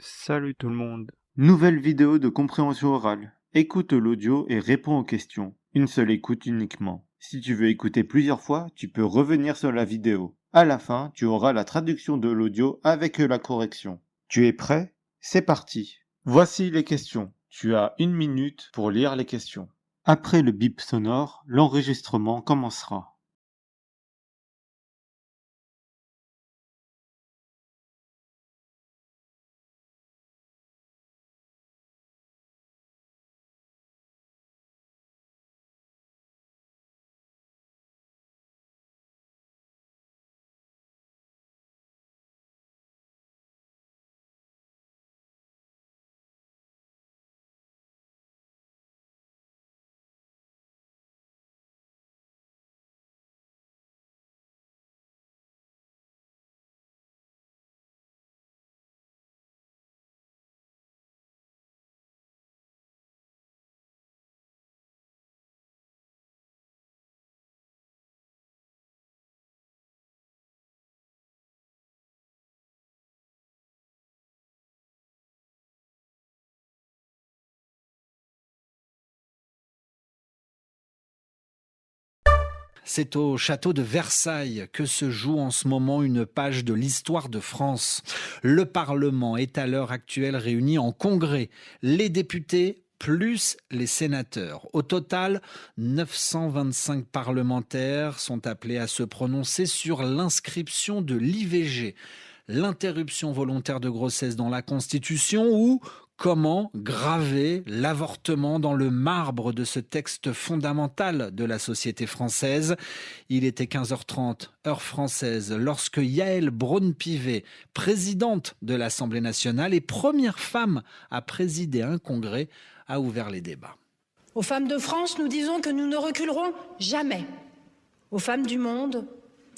Salut tout le monde. Nouvelle vidéo de compréhension orale. Écoute l'audio et réponds aux questions. Une seule écoute uniquement. Si tu veux écouter plusieurs fois, tu peux revenir sur la vidéo. À la fin, tu auras la traduction de l'audio avec la correction. Tu es prêt? C'est parti. Voici les questions. Tu as 1 minute pour lire les questions. Après le bip sonore, l'enregistrement commencera. C'est au château de Versailles que se joue en ce moment une page de l'histoire de France. Le Parlement est à l'heure actuelle réuni en congrès. Les députés plus les sénateurs. Au total, 925 parlementaires sont appelés à se prononcer sur l'inscription de l'IVG, l'interruption volontaire de grossesse dans la Constitution, ou comment graver l'avortement dans le marbre de ce texte fondamental de la société française. Il était 15h30, heure française, lorsque Yaël Braun-Pivet, présidente de l'Assemblée nationale et première femme à présider un congrès, a ouvert les débats. Aux femmes de France, nous disons que nous ne reculerons jamais. Aux femmes du monde,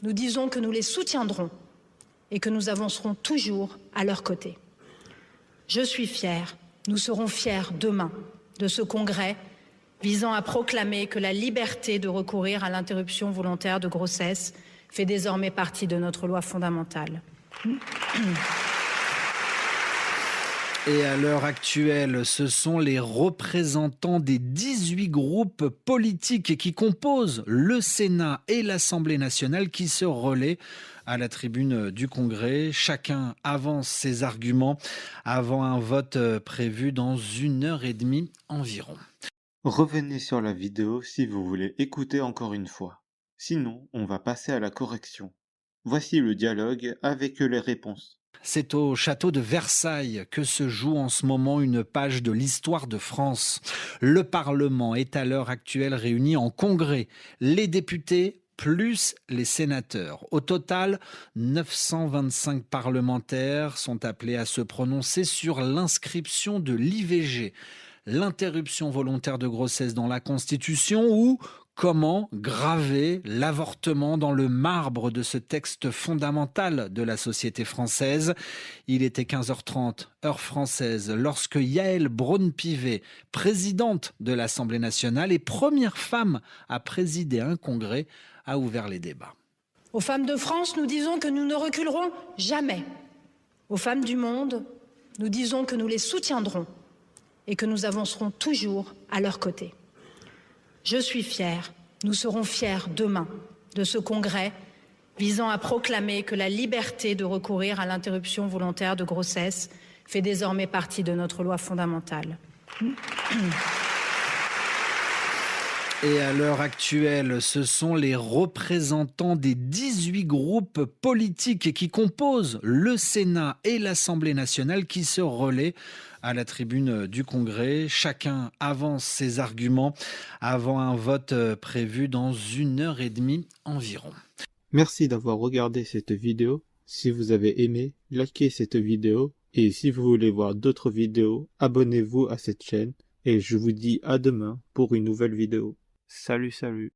nous disons que nous les soutiendrons et que nous avancerons toujours à leur côté. Je suis fière, nous serons fiers demain de ce congrès visant à proclamer que la liberté de recourir à l'interruption volontaire de grossesse fait désormais partie de notre loi fondamentale. Et à l'heure actuelle, ce sont les représentants des 18 groupes politiques qui composent le Sénat et l'Assemblée nationale qui se relaient à la tribune du Congrès. Chacun avance ses arguments avant un vote prévu dans 1h30 environ. Revenez sur la vidéo si vous voulez écouter encore une fois. Sinon, on va passer à la correction. Voici le dialogue avec les réponses. C'est au château de Versailles que se joue en ce moment une page de l'histoire de France. Le Parlement est à l'heure actuelle réuni en congrès. Les députés plus les sénateurs. Au total, 925 parlementaires sont appelés à se prononcer sur l'inscription de l'IVG, l'interruption volontaire de grossesse dans la Constitution, ou comment graver l'avortement dans le marbre de ce texte fondamental de la société française. Il était 15h30, heure française, lorsque Yaël Braun-Pivet, présidente de l'Assemblée nationale et première femme à présider un congrès, a ouvert les débats. Aux femmes de France, nous disons que nous ne reculerons jamais. Aux femmes du monde, nous disons que nous les soutiendrons et que nous avancerons toujours à leur côté. Je suis fière, nous serons fiers demain de ce congrès visant à proclamer que la liberté de recourir à l'interruption volontaire de grossesse fait désormais partie de notre loi fondamentale. Et à l'heure actuelle, ce sont les représentants des 18 groupes politiques qui composent le Sénat et l'Assemblée nationale qui se relaient à la tribune du Congrès. Chacun avance ses arguments avant un vote prévu dans 1h30 environ. Merci d'avoir regardé cette vidéo. Si vous avez aimé, likez cette vidéo. Et si vous voulez voir d'autres vidéos, abonnez-vous à cette chaîne. Et je vous dis à demain pour une nouvelle vidéo. Salut, salut.